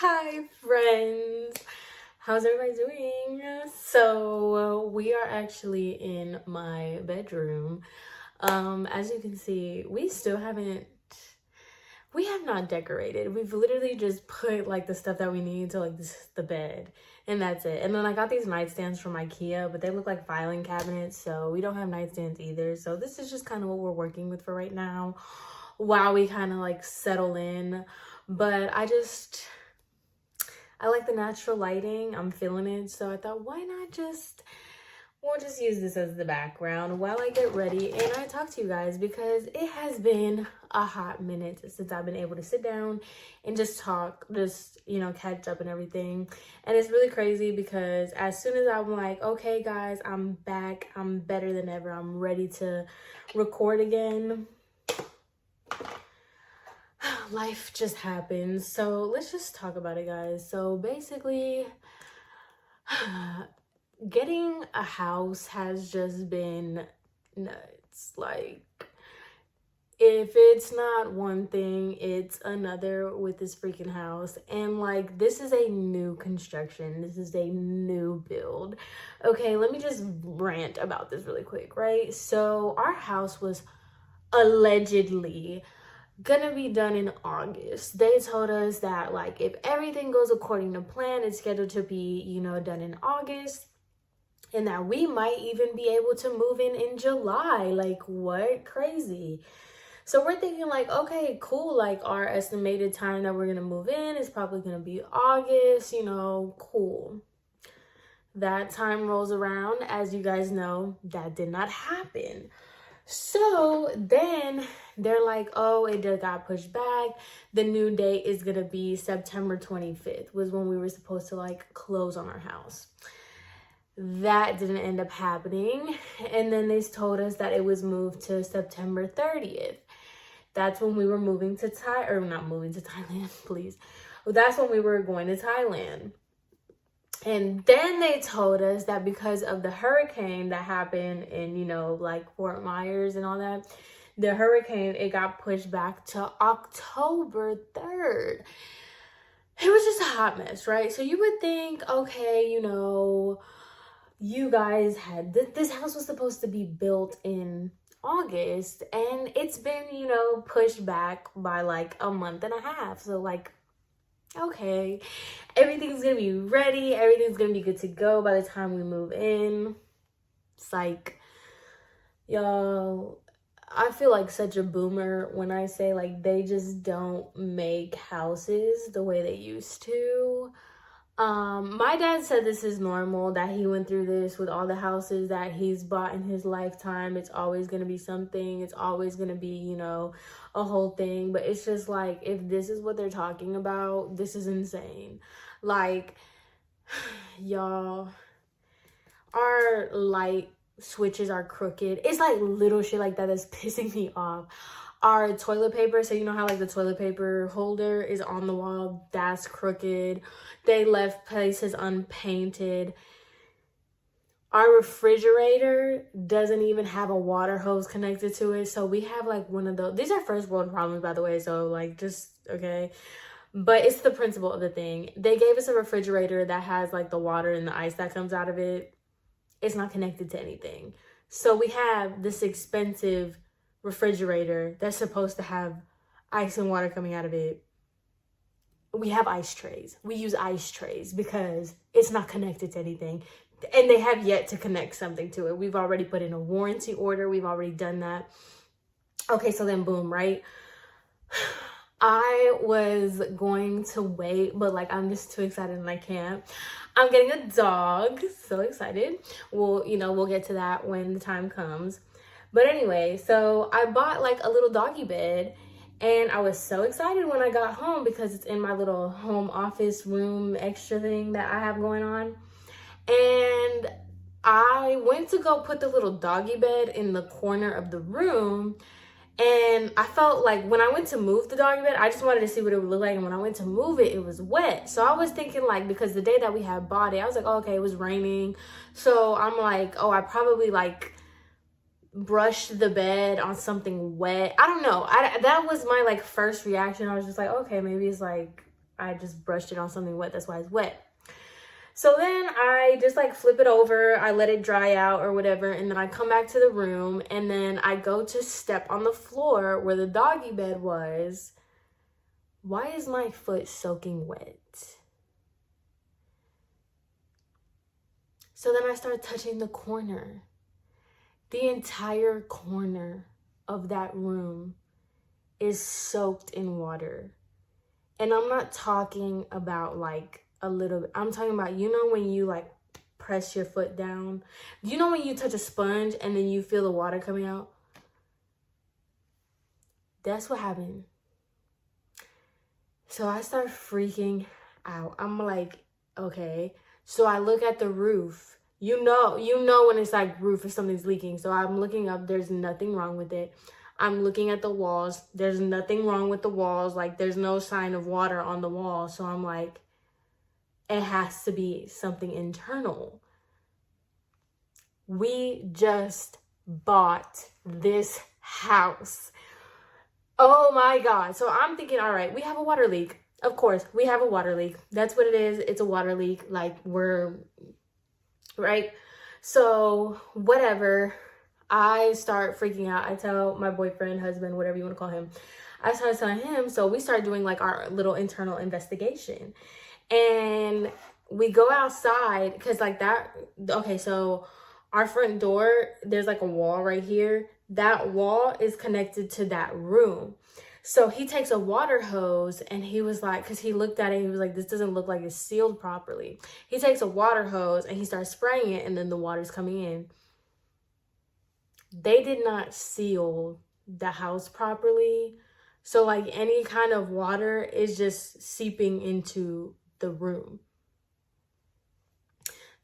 Hi friends, how's everybody doing? So we are actually in my bedroom. As you can see, we have not decorated. We've literally just put like the stuff that we need to like the bed, and that's it. And then I got these nightstands from IKEA, but they look like filing cabinets, so we don't have nightstands either. So this is just kind of what we're working with for right now while we kind of like settle in. But I like the natural lighting. I'm feeling it. So I thought, why not we'll just use this as the background while I get ready and I talk to you guys, because it has been a hot minute since I've been able to sit down and just talk, catch up and everything. And it's really crazy because as soon as I'm like, okay guys, I'm back, I'm better than ever, I'm ready to record again, life just happens. So let's just talk about it, guys. So basically, getting a house has just been nuts. Like, if it's not one thing, it's another with this freaking house. And like, this is a new construction, this is a new build. Okay, let me just rant about this really quick, right? So our house was allegedly gonna be done in August. They told us that like if everything goes according to plan, it's scheduled to be, done in August, and that we might even be able to move in July. Like, what? Crazy. So we're thinking like, okay, cool, like our estimated time that we're gonna move in is probably gonna be August, cool. That time rolls around. As you guys know, that did not happen. So then they're like, oh, it just got pushed back. The new date is gonna be September 25th, was when we were supposed to like close on our house. That didn't end up happening. And then they told us that it was moved to September 30th. That's when we were moving to not moving to Thailand, please. Well, that's when we were going to Thailand. And then they told us that because of the hurricane that happened in, like Fort Myers and all that, the hurricane, it got pushed back to October 3rd. It was just a hot mess, right? So you would think, okay, you guys had, this house was supposed to be built in August, and it's been, pushed back by like a month and a half. So like, okay, everything's gonna be ready, everything's gonna be good to go by the time we move in. It's like, y'all, I feel like such a boomer when I say like they just don't make houses the way they used to. My dad said this is normal, that he went through this with all the houses that he's bought in his lifetime. It's always going to be something. It's always going to be, a whole thing. But it's just like, if this is what they're talking about, this is insane. Like, y'all, our light switches are crooked. It's like little shit like that that's pissing me off. Our toilet paper, so you know how like the toilet paper holder is on the wall, that's crooked. They left places unpainted. Our refrigerator doesn't even have a water hose connected to it. So we have like one of those. These are first world problems, by the way. So like, just, okay. But it's the principle of the thing. They gave us a refrigerator that has like the water and the ice that comes out of it. It's not connected to anything. So we have this expensive refrigerator that's supposed to have ice and water coming out of it. We have ice trays. We use ice trays because it's not connected to anything. And they have yet to connect something to it. We've already put in a warranty order. We've already done that. Okay, so then boom, right? I was going to wait, but like I'm just too excited and I can't. I'm getting a dog. So excited. We'll get to that when the time comes. But anyway, so I bought like a little doggy bed, and I was so excited when I got home because it's in my little home office room extra thing that I have going on. And I went to go put the little doggy bed in the corner of the room, and I felt like when I went to move the doggy bed, I just wanted to see what it would look like. And when I went to move it, it was wet. So I was thinking like, because the day that we had bought it, I was like, oh, okay, it was raining. So I'm like, oh, I probably like brushed the bed on something wet. I don't know. That was my like first reaction. I was just like, okay, maybe it's like I just brushed it on something wet. That's why it's wet. So then I just like flip it over. I let it dry out or whatever. And then I come back to the room. And then I go to step on the floor where the doggy bed was. Why is my foot soaking wet? So then I start touching the corner. The entire corner of that room is soaked in water. And I'm not talking about like a little bit. I'm talking about, you know, when you like press your foot down. You know when you touch a sponge and then you feel the water coming out? That's what happened. So I start freaking out. I'm like, okay. So I look at the roof. You know when it's like roof if something's leaking. So I'm looking up. There's nothing wrong with it. I'm looking at the walls. There's nothing wrong with the walls. Like, there's no sign of water on the wall. So I'm like, it has to be something internal. We just bought this house. Oh my God. So I'm thinking, all right, we have a water leak. Of course, we have a water leak. That's what it is. It's a water leak. Like, right? So whatever. I start freaking out. I tell my boyfriend, husband, whatever you want to call him. I started telling him. So we start doing like our little internal investigation. And we go outside because like that. Okay, so our front door, there's like a wall right here. That wall is connected to that room. So he takes a water hose and he was like, because he looked at it, he was like, this doesn't look like it's sealed properly. He takes a water hose and he starts spraying it, and then the water's coming in. They did not seal the house properly. So like any kind of water is just seeping into the room.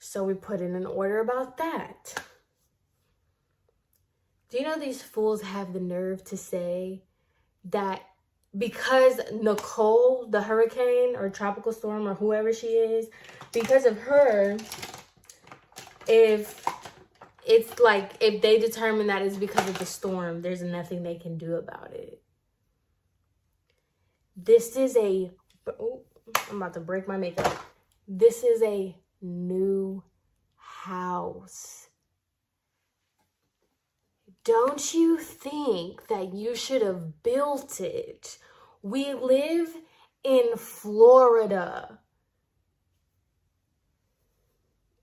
So we put in an order about that. Do you know these fools have the nerve to say that because Nicole, the hurricane or tropical storm or whoever she is, because of her, if it's like, if they determine that it's because of the storm, there's nothing they can do about it. This is a, oh, I'm about to break my makeup. This is a new house. Don't you think that you should have built it? We live in Florida.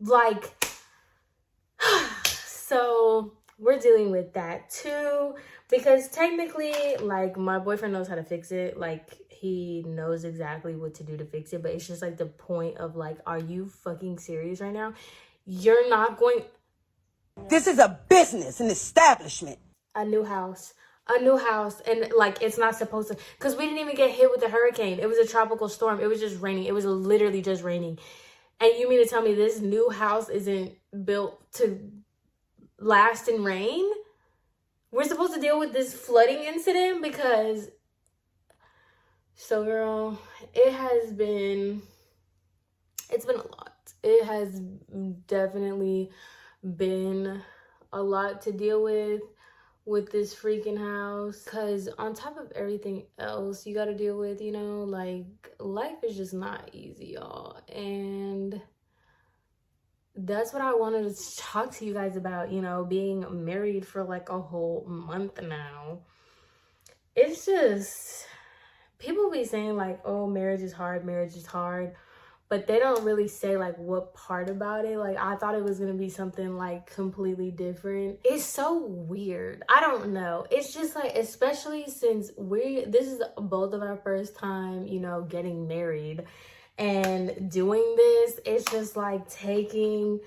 Like, so we're dealing with that too, because technically, like, my boyfriend knows how to fix it. Like, he knows exactly what to do to fix it, but it's just like the point of like, are you fucking serious right now? You're not going. This is a business, an establishment. A new house, and like, it's not supposed to, because we didn't even get hit with the hurricane. It was a tropical storm. It was just raining. It was literally just raining. And you mean to tell me this new house isn't built to last in rain? We're supposed to deal with this flooding incident because, so girl, it's been a lot. It has definitely been a lot to deal with this freaking house, because on top of everything else you got to deal with, you know, like, life is just not easy, y'all. And that's what I wanted to talk to you guys about, you know, being married for like a whole month now. It's just, people be saying like, oh, marriage is hard, but they don't really say like what part about it. Like, I thought it was gonna be something like completely different. It's so weird. I don't know. It's just like, especially since this is both of our first time, you know, getting married and doing this. It's just like taking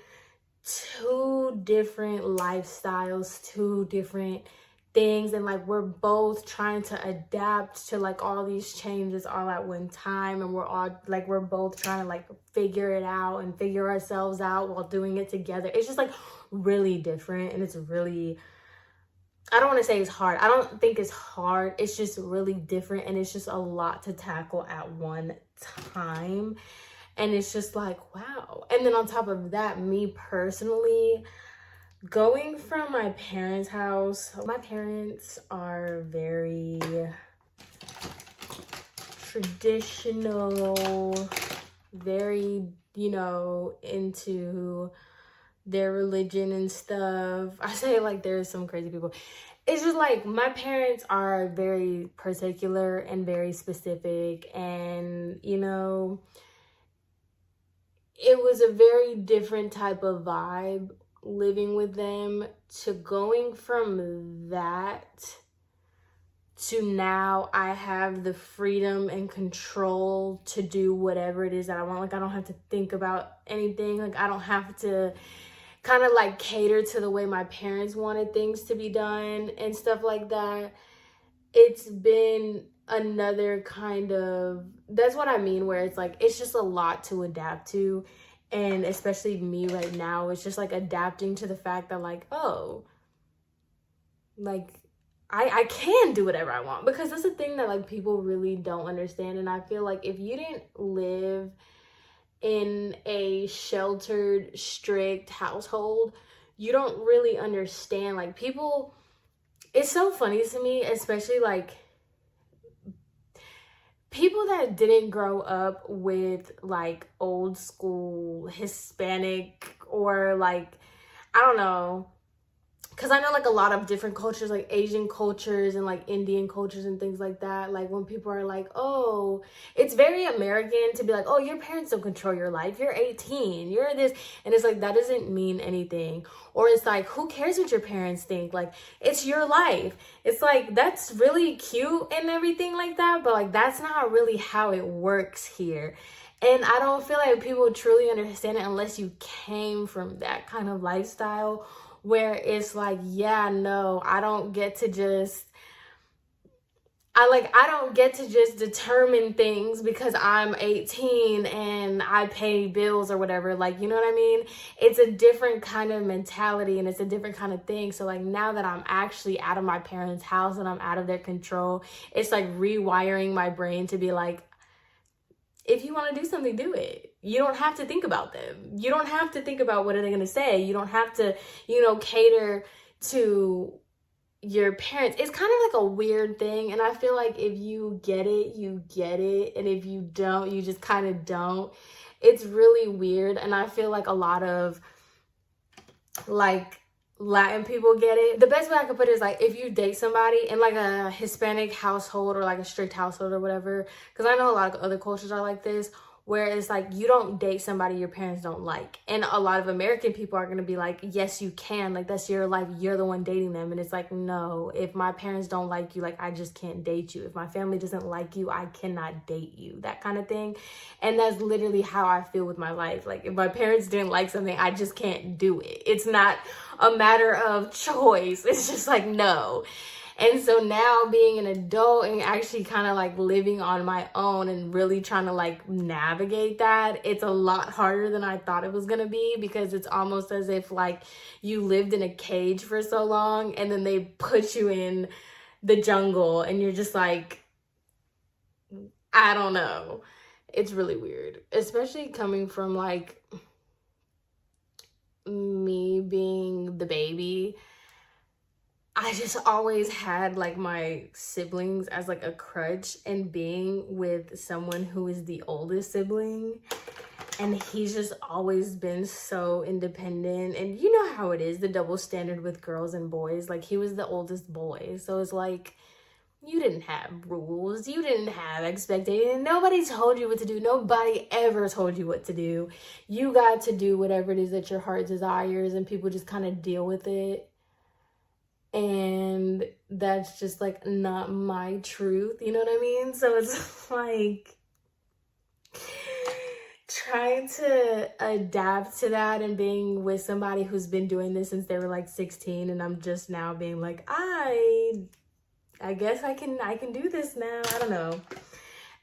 two different lifestyles, two different things, and like, we're both trying to adapt to like all these changes all at one time, and we're both trying to like figure it out and figure ourselves out while doing it together. It's just like really different, and it's really, I don't want to say it's hard. I don't think it's hard. It's just really different, and it's just a lot to tackle at one time. And it's just like, wow. And then on top of that, me personally, going from my parents' house, my parents are very traditional, very, you know, into their religion and stuff. I say like there's some crazy people. It's just like my parents are very particular and very specific, and you know, it was a very different type of vibe living with them to going from that to now I have the freedom and control to do whatever it is that I want. Like I don't have to think about anything. Like I don't have to kind of like cater to the way my parents wanted things to be done and stuff like that. It's been another kind of, that's what I mean, where it's like it's just a lot to adapt to. And especially me right now, it's just like adapting to the fact that like, oh, like I can do whatever I want, because that's the thing that like people really don't understand. And I feel like if you didn't live in a sheltered, strict household, you don't really understand. Like people, it's so funny to me, especially like people that didn't grow up with like old school Hispanic or like, I don't know, because I know like a lot of different cultures, like Asian cultures and like Indian cultures and things like that. Like when people are like, oh, it's very American to be like, oh, your parents don't control your life. You're 18, you're this. And it's like, that doesn't mean anything. Or it's like, who cares what your parents think? Like, it's your life. It's like, that's really cute and everything like that. But like, that's not really how it works here. And I don't feel like people truly understand it unless you came from that kind of lifestyle, where it's like, yeah, no, I don't get to just determine things because I'm 18 and I pay bills or whatever. Like, you know what I mean? It's a different kind of mentality and it's a different kind of thing. So like now that I'm actually out of my parents' house and I'm out of their control, it's like rewiring my brain to be like, if you want to do something, do it. You don't have to think about them. You don't have to think about what are they going to say. You don't have to, you know, cater to your parents. It's kind of like a weird thing. And I feel like if you get it, you get it. And if you don't, you just kind of don't. It's really weird. And I feel like a lot of like Latin people get it. The best way I could put it is like if you date somebody in like a Hispanic household or like a strict household or whatever, because I know a lot of other cultures are like this, where it's like you don't date somebody your parents don't like. And a lot of American people are going to be like, yes, you can. Like, that's your life. You're the one dating them. And it's like, no, if my parents don't like you, like, I just can't date you. If my family doesn't like you, I cannot date you. That kind of thing. And that's literally how I feel with my life. Like, if my parents didn't like something, I just can't do it. It's not a matter of choice. It's just like, no. And so now being an adult and actually kind of like living on my own and really trying to like navigate that, it's a lot harder than I thought it was going to be, because it's almost as if like you lived in a cage for so long and then they put you in the jungle and you're just like, I don't know. It's really weird, especially coming from like me being the baby. I just always had like my siblings as like a crutch, and being with someone who is the oldest sibling, and he's just always been so independent. And you know how it is, the double standard with girls and boys. Like, he was the oldest boy, so it's like you didn't have rules, you didn't have expectations, nobody told you what to do, nobody ever told you what to do. You got to do whatever it is that your heart desires, and people just kind of deal with it. And that's just like not my truth, you know what I mean? So it's like trying to adapt to that and being with somebody who's been doing this since they were like 16, and I'm just now being like, I guess I can do this now. I don't know.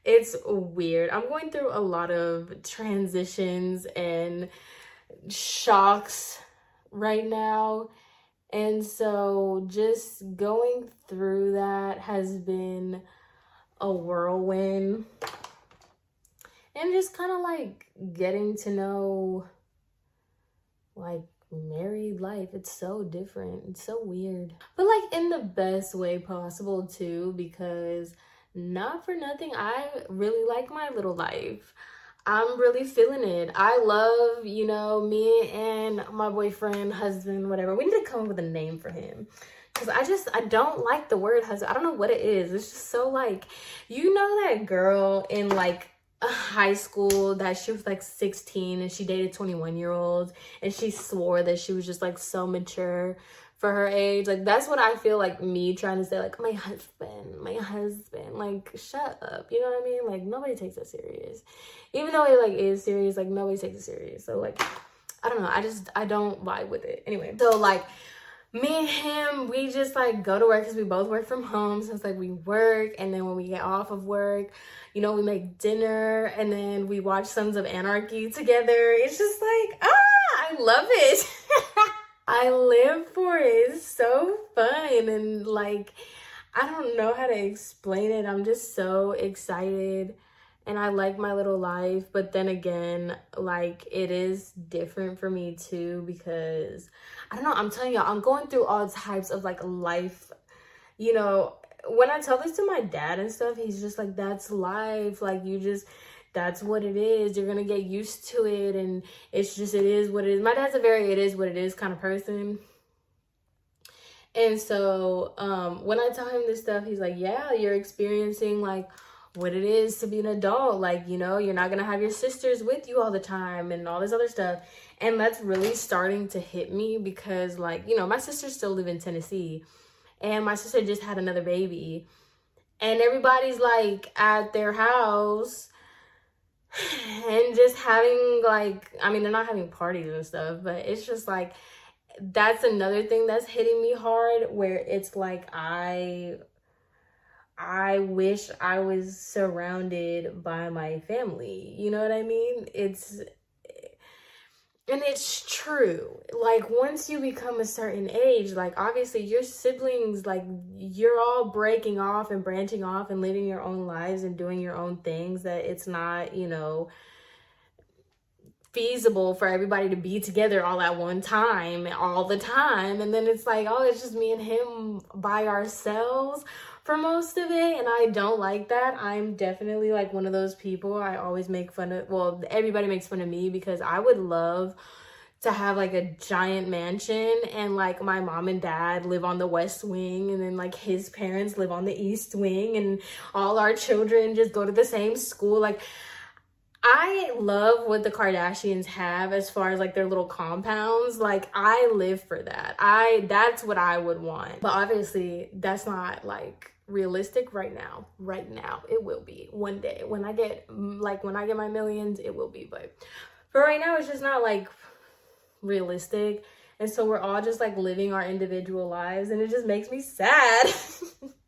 It's weird. I'm going through a lot of transitions and shocks right now. And so just going through that has been a whirlwind. And just kind of like getting to know like married life. It's so different. It's so weird. But like in the best way possible too, because not for nothing, I really like my little life. I'm really feeling it. I love, you know, me and my boyfriend, husband, whatever. We need to come up with a name for him. Because I don't like the word husband. I don't know what it is. It's just so like, you know that girl in like high school that she was like 16 and she dated 21-year-olds and she swore that she was just like so mature for her age. Like, that's what I feel like me trying to say, like, my husband, like, shut up, you know what I mean? Like, nobody takes that serious. Even though it like is serious, like, nobody takes it serious. So like, I don't know, I don't vibe with it. Anyway, so like, me and him, we just like go to work because we both work from home. So it's like we work, and then when we get off of work, you know, we make dinner, and then we watch Sons of Anarchy together. It's just like, I love it. I live for it. It's so fun, and like, I don't know how to explain it. I'm just so excited, and I like my little life. But then again, like, it is different for me too, because I don't know, I'm telling y'all, I'm going through all types of like life, you know. When I tell this to my dad and stuff, he's just like, that's life. Like, that's what it is. You're gonna get used to it, and it's just, it is what it is. My dad's a very it is what it is kind of person. And so when I tell him this stuff, he's like, yeah, you're experiencing like what it is to be an adult. Like, you know, you're not gonna have your sisters with you all the time and all this other stuff. And that's really starting to hit me because, like, you know, my sisters still live in Tennessee, and my sister just had another baby, and everybody's like at their house and just having like, I mean, they're not having parties and stuff, but it's just like, that's another thing that's hitting me hard, where it's like, I wish I was surrounded by my family. You know what I mean? And it's true. Like, once you become a certain age, like, obviously your siblings, like, you're all breaking off and branching off and living your own lives and doing your own things, that it's not, you know, feasible for everybody to be together all at one time all the time. And then it's like, oh, it's just me and him by ourselves for most of it, and I don't like that. I'm definitely like one of those people. I always make fun of, well, everybody makes fun of me, because I would love to have like a giant mansion, and like my mom and dad live on the west wing, and then like his parents live on the east wing, and all our children just go to the same school. Like, I love what the Kardashians have as far as like their little compounds. Like, I live for that. That's what I would want. But obviously that's not like realistic right now. Right now it will be one day when I get my millions, it will be. But for right now, it's just not like realistic. And so we're all just like living our individual lives, and it just makes me sad.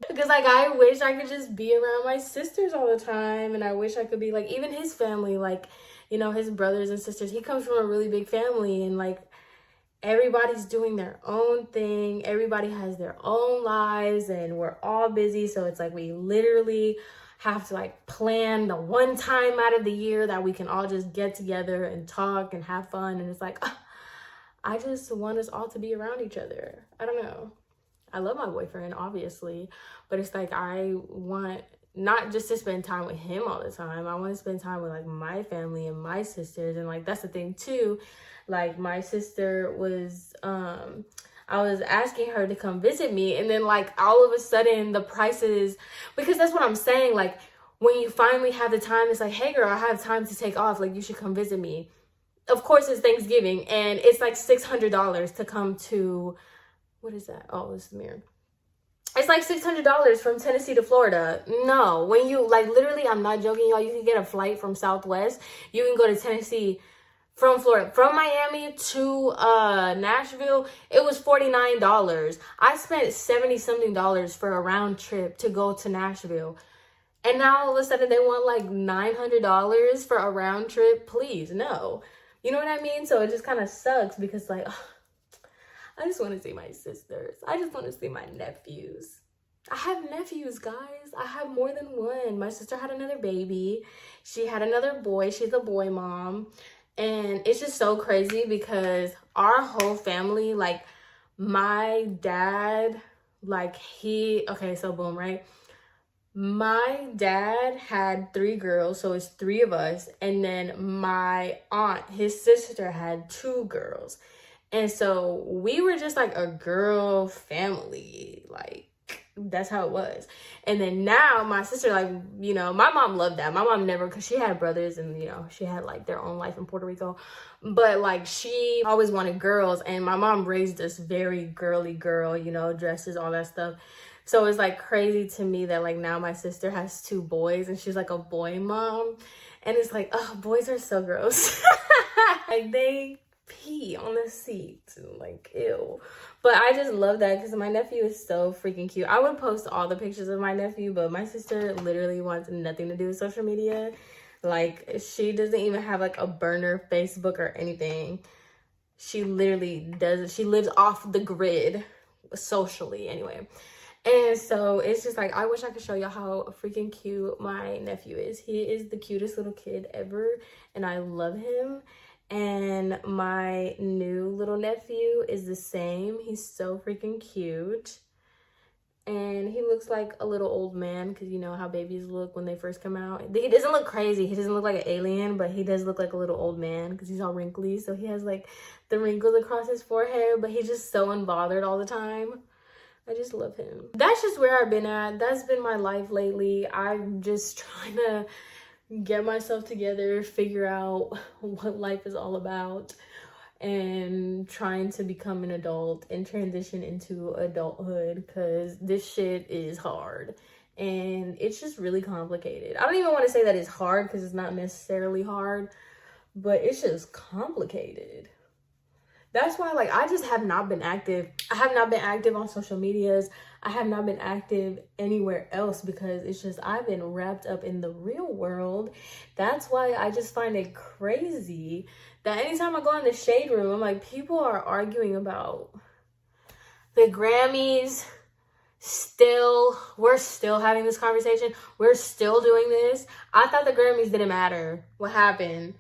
Because like, I wish I could just be around my sisters all the time, and I wish I could be like, even his family, like, you know, his brothers and sisters, he comes from a really big family, and like, everybody's doing their own thing, everybody has their own lives, and we're all busy. So it's like, we literally have to like plan the one time out of the year that we can all just get together and talk and have fun. And it's like, I just want us all to be around each other. I don't know. I love my boyfriend, obviously, but it's like, I want not just to spend time with him all the time. I want to spend time with like my family and my sisters. And like, that's the thing too. Like, my sister was, I was asking her to come visit me, and then like, all of a sudden the prices, because that's what I'm saying. Like, when you finally have the time, it's like, hey girl, I have time to take off. Like, you should come visit me. Of course, it's Thanksgiving, and it's like $600 to come to, what is that? Oh, it's the mirror. It's like $600 from Tennessee to Florida. No, when you, like, literally, I'm not joking, y'all. You can get a flight from Southwest. You can go to Tennessee from Florida. From Miami to Nashville, it was $49. I spent $70-something for a round trip to go to Nashville. And now all of a sudden they want like $900 for a round trip. Please, no. You know what I mean? So it just kind of sucks, because like, I just want to see my sisters. I just want to see my nephews. I have nephews, guys. I have more than one. My sister had another baby. She had another boy. She's a boy mom. And it's just so crazy, because our whole family, like, my dad, like, okay, so boom, right? My dad had 3 girls, so it's 3 of us. And then my aunt, his sister, had 2 girls. And so we were just like a girl family. Like, that's how it was. And then now my sister, like, you know, my mom loved that. My mom never, because she had brothers and, you know, she had like their own life in Puerto Rico. But like, she always wanted girls. And my mom raised us very girly girl, you know, dresses, all that stuff. So it's like crazy to me that like now my sister has 2 boys and she's like a boy mom. And it's like, oh, boys are so gross. Like, they pee on the seat, like, ew. But I just love that because my nephew is so freaking cute. I would post all the pictures of my nephew, but my sister literally wants nothing to do with social media. Like, she doesn't even have like a burner Facebook or anything. She literally doesn't. She lives off the grid socially anyway. And so it's just like, I wish I could show y'all how freaking cute my nephew is. He is the cutest little kid ever, and I love him. And my new little nephew is the same. He's so freaking cute. And he looks like a little old man, because you know how babies look when they first come out. He doesn't look crazy. He doesn't look like an alien, but he does look like a little old man because he's all wrinkly. So he has like the wrinkles across his forehead, but he's just so unbothered all the time. I just love him. That's just where I've been at. That's been my life lately. I'm just trying to get myself together, figure out what life is all about, and trying to become an adult and transition into adulthood, because this shit is hard and it's just really complicated. I don't even want to say that it's hard because it's not necessarily hard, but it's just complicated. That's why, like, I just have not been active. I have not been active on social medias. I have not been active anywhere else because it's just, I've been wrapped up in the real world. That's why I just find it crazy that anytime I go in the shade room, I'm like, people are arguing about the Grammys. We're still having this conversation. We're still doing this. I thought the Grammys didn't matter. What happened?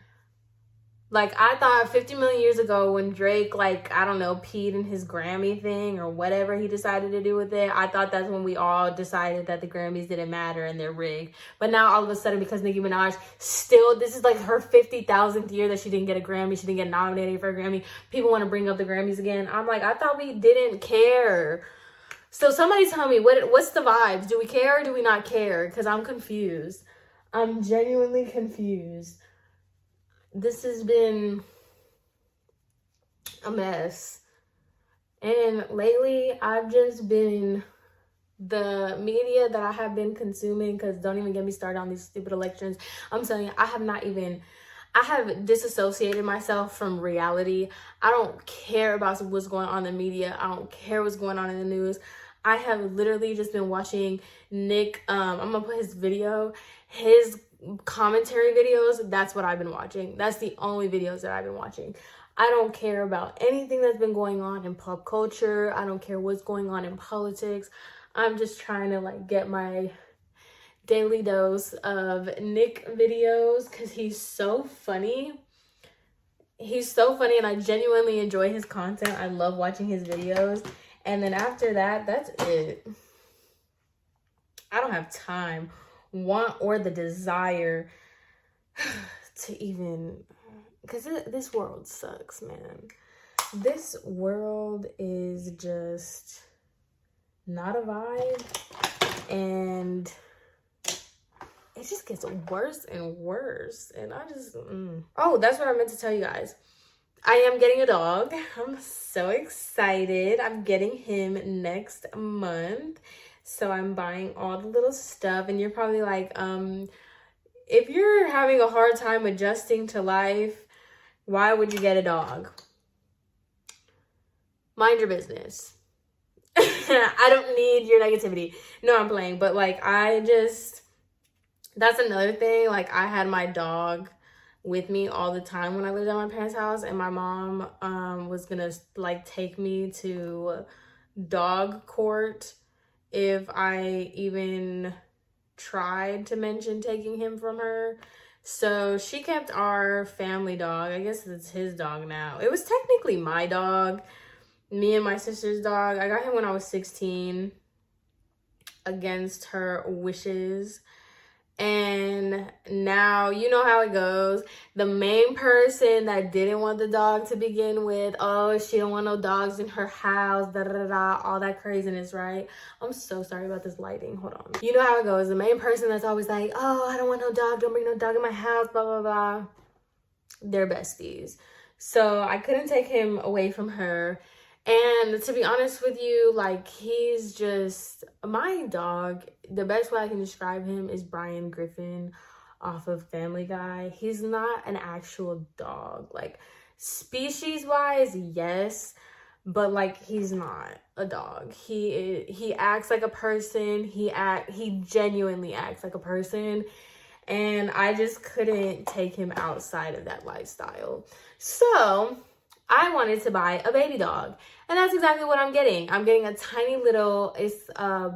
Like, I thought 50 million years ago when Drake, like, I don't know, peed in his Grammy thing or whatever he decided to do with it, I thought that's when we all decided that the Grammys didn't matter and they're rigged. But now all of a sudden, because Nicki Minaj still, this is like her 50,000th year that she didn't get a Grammy, she didn't get nominated for a Grammy, people want to bring up the Grammys again. I'm like, I thought we didn't care. So somebody tell me, what's the vibes? Do we care or do we not care? Because I'm confused. I'm genuinely confused. This has been a mess. And lately, I've just been, the media that I have been consuming, because don't even get me started on these stupid elections. I'm telling you, I have disassociated myself from reality. I don't care about what's going on in the media. I don't care what's going on in the news. I have literally just been watching Nick, I'm gonna put his video, his commentary videos. That's what I've been watching. That's the only videos that I've been watching. I don't care about anything that's been going on in pop culture. I don't care what's going on in politics. I'm just trying to like get my daily dose of Nick videos because he's so funny. He's so funny and I genuinely enjoy his content. I love watching his videos. And then after that, that's it. I don't have time, want, or the desire to even, because this world sucks, man. This world is just not a vibe, and it just gets worse and worse. And I just, Oh, that's what I meant to tell you guys. I am getting a dog. I'm so excited. I'm getting him next month. So I'm buying all the little stuff. And you're probably like, if you're having a hard time adjusting to life, why would you get a dog? Mind your business. I don't need your negativity. No, I'm playing. But like, that's another thing. Like, I had my dog with me all the time when I lived at my parents' house, and my mom was gonna like take me to dog court if I even tried to mention taking him from her. So she kept our family dog. I guess it's his dog now. It was technically my dog, me and my sister's dog. I got him when I was 16. against her wishes. And now you know how it goes. The main person that didn't want the dog to begin with, oh, she don't want no dogs in her house, da da da da, all that craziness, right? I'm so sorry about this lighting. Hold on. You know how it goes. The main person that's always like, oh, I don't want no dog, don't bring no dog in my house, blah blah blah. They're besties. So I couldn't take him away from her. And to be honest with you, like, he's just my dog. The best way I can describe him is Brian Griffin off of Family Guy. He's not an actual dog. Like, species wise, yes, but like, he's not a dog. He acts like a person. He genuinely acts like a person. And I just couldn't take him outside of that lifestyle. So I wanted to buy a baby dog. And that's exactly what I'm getting. I'm getting a tiny little, I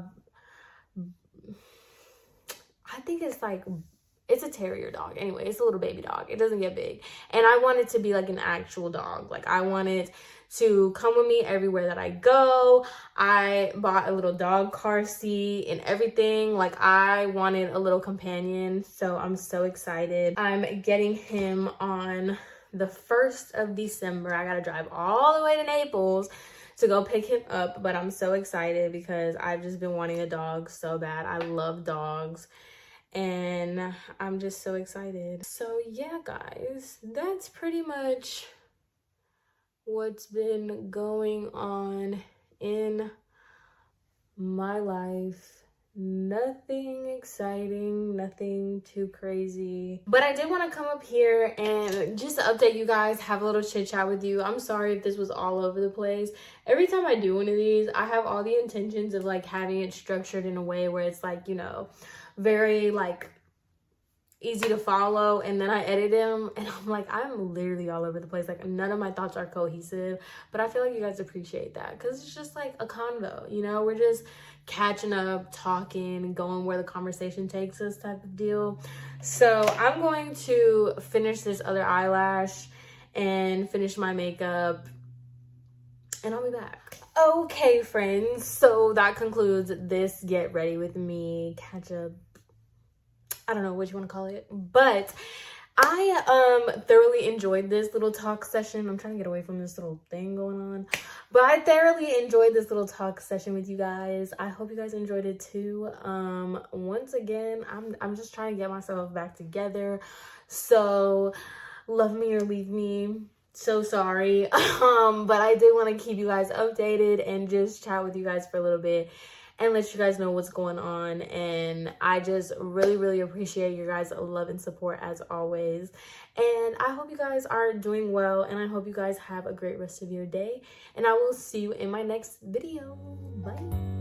think it's a terrier dog. Anyway, it's a little baby dog. It doesn't get big. And I want it to be like an actual dog. Like, I want it to come with me everywhere that I go. I bought a little dog car seat and everything. Like, I wanted a little companion. So I'm so excited. I'm getting him on the 1st of December. I gotta drive all the way to Naples to go pick him up, but I'm so excited because I've just been wanting a dog so bad. I love dogs and I'm just so excited. So yeah, guys, that's pretty much what's been going on in my life. Nothing exciting, nothing too crazy, but I did want to come up here and just update you guys, have a little chit chat with you. I'm sorry if this was all over the place. Every time I do one of these, I have all the intentions of like having it structured in a way where it's like, you know, very like easy to follow, and then I edit them and I'm like, I'm literally all over the place. Like, none of my thoughts are cohesive, but I feel like you guys appreciate that because it's just like a convo, you know? We're just catching up, talking, going where the conversation takes us type of deal. So I'm going to finish this other eyelash and finish my makeup and I'll be back. Okay, friends, so that concludes this get ready with me catch up. I don't know what you want to call it, but I thoroughly enjoyed this little talk session. I'm trying to get away from this little thing going on, but I thoroughly enjoyed this little talk session with you guys. I hope you guys enjoyed it too. Once again, I'm just trying to get myself back together. So love me or leave me. So sorry. But I did want to keep you guys updated and just chat with you guys for a little bit and let you guys know what's going on. And I just really appreciate your guys' love and support as always. And I hope you guys are doing well, and I hope you guys have a great rest of your day. And I will see you in my next video. Bye.